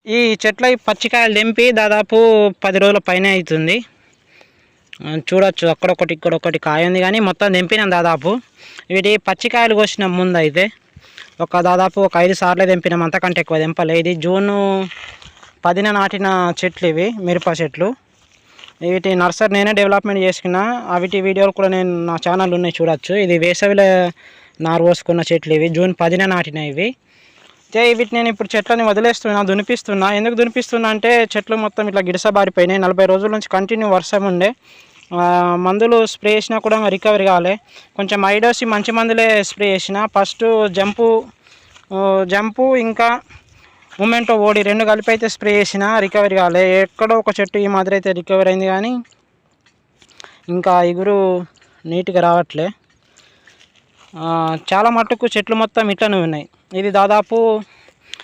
ఈ చెట్ల పచ్చికాయలు తెంపి దాదాపు 10 రోజుల పైనే అవుతుంది. చూడొచ్చు అక్కడొకటి ఇక్కడొకటి కాయ ఉంది, కానీ మొత్తం తెంపినాం దాదాపు. వీటి పచ్చికాయలు కోసినాం ముందు అయితే దాదాపు 5 సార్లు తెంపినాం, అంతకంటే ఎక్కువ తెంపలే. ఇది జూన్ 10న నాటిన చెట్లు, ఇవి మిరప చెట్లు. వీటి నర్సరీ నేనే డెవలప్మెంట్ చేసుకున్నా, వీటి వీడియోలు కూడా నేను నా ఛానల్ ఉన్నాయి, చూడొచ్చు. ఇది వేసవిలో నారు పోసుకున్న చెట్లు, ఇవి జూన్ 10న నాటిన ఇవి. వీటి నేను ఇప్పుడు చెట్లని వదిలేస్తున్నా, దునిపిస్తున్నా. ఎందుకు దునిపిస్తున్నా అంటే చెట్లు మొత్తం ఇట్లా గిడసబారిపోయినాయి. 40 రోజుల నుంచి కంటిన్యూ వర్షం ఉండే, మందులు స్ప్రే చేసినా కూడా రికవరీ కాలే. కొంచెం ఐడోసి మంచి మందులే స్ప్రే చేసిన. ఫస్ట్ జంపు ఇంకా మూమెంటో ఓడి 2 కలిపి అయితే స్ప్రే చేసిన, రికవరీ కాలే. ఎక్కడో ఒక చెట్టు ఈ మాదిరి అయితే రికవరీ అయింది, కానీ ఇంకా ఇగురు నీట్గా రావట్లే. చాలా మట్టుకు చెట్లు మొత్తం ఇట్లనే ఉన్నాయి. ఇది దాదాపు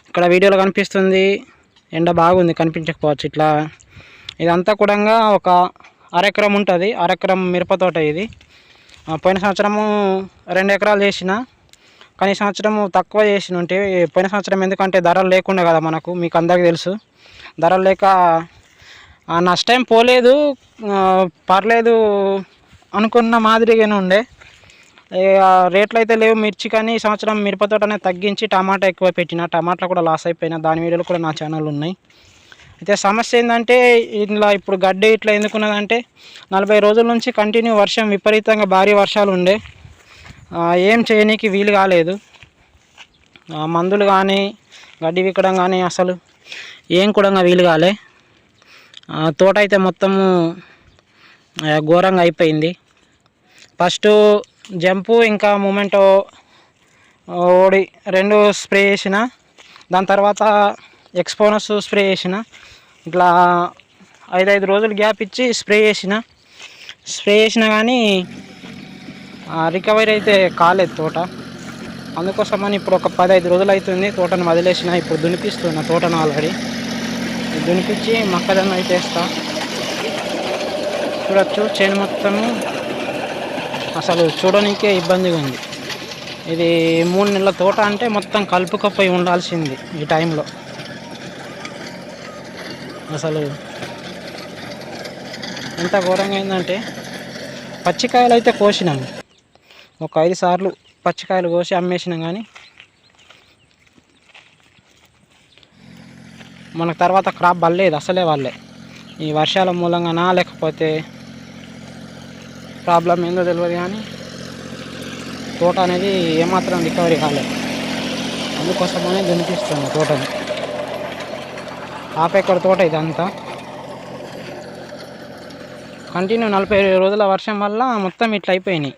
ఇక్కడ వీడియోలో కనిపిస్తుంది, ఎండ బాగుంది కనిపించకపోవచ్చు. ఇట్లా ఇదంతా కూడా ఒక అరెకరం ఉంటుంది, అరెకరం మిరపతోట ఇది. పోయిన సంవత్సరము 2 ఎకరాలు చేసిన, కానీ ఈ సంవత్సరం తక్కువ చేసిన ఉంటే. పోయిన సంవత్సరం ఎందుకంటే ధరలు లేకుండా కదా మనకు, మీకు అందరికీ తెలుసు. ధరలు లేక నష్టం పోలేదు, పర్లేదు అనుకున్న మాదిరిగానే ఉండే. రేట్లు అయితే లేవు మిర్చి, కానీ ఈ సంవత్సరం మిరపతోట అనేది తగ్గించి టమాటా ఎక్కువ పెట్టిన, టమాటాలు కూడా లాస్ అయిపోయినా. దాని వీడియోలు కూడా నా ఛానల్ ఉన్నాయి. అయితే సమస్య ఏంటంటే ఇట్లా ఇప్పుడు గడ్డి ఇట్లా ఎందుకున్నదంటే 40 రోజుల నుంచి కంటిన్యూ వర్షం, విపరీతంగా భారీ వర్షాలు ఉండే. ఏం చేయనీకి వీలు కాలేదు. మందులు కానీ గడ్డి విక్కడం కానీ అసలు ఏం కూడా వీలు కాలే. తోట అయితే మొత్తము ఘోరంగా అయిపోయింది. ఫస్ట్ జంపు ఇంకా మూమెంటో ఓడి 2 స్ప్రే చేసిన, దాని తర్వాత ఎక్స్పోనస్ స్ప్రే చేసిన. ఇట్లా 5 రోజులు గ్యాప్ ఇచ్చి స్ప్రే చేసిన కానీ రికవరీ అయితే కాలేదు తోట. అందుకోసమని ఇప్పుడు ఒక 15 రోజులు అవుతుంది తోటను వదిలేసిన. ఇప్పుడు దునిపిస్తున్నా తోటను, ఆల్రెడీ దునిపించి మొక్కజొన్న అయితే వేస్తా. చూడొచ్చు చేను మొత్తము అసలు చూడడానికే ఇబ్బందిగా ఉంది. ఇది 3 నెలల తోట అంటే మొత్తం కలుపుకపోయి ఉండాల్సింది ఈ టైంలో. అసలు ఎంత ఘోరంగా అయిందంటే పచ్చికాయలు అయితే కోసినాము, ఒక 5 సార్లు పచ్చికాయలు కోసి అమ్మేసినాం, కానీ మనకు తర్వాత క్రాప్ పడలేదు అసలే. వాళ్ళే ఈ వర్షాల మూలంగానా లేకపోతే ప్రాబ్లం ఏందో తెలియదు, కానీ తోట అనేది ఏమాత్రం రికవరీ కాలేదు. అందుకోసమనే దునిపిస్తుంది తోటని. హాఫ్ ఎకర్ తోట ఇదంతా. కంటిన్యూ 40 రోజుల వర్షం వల్ల మొత్తం ఇట్లా అయిపోయినాయి.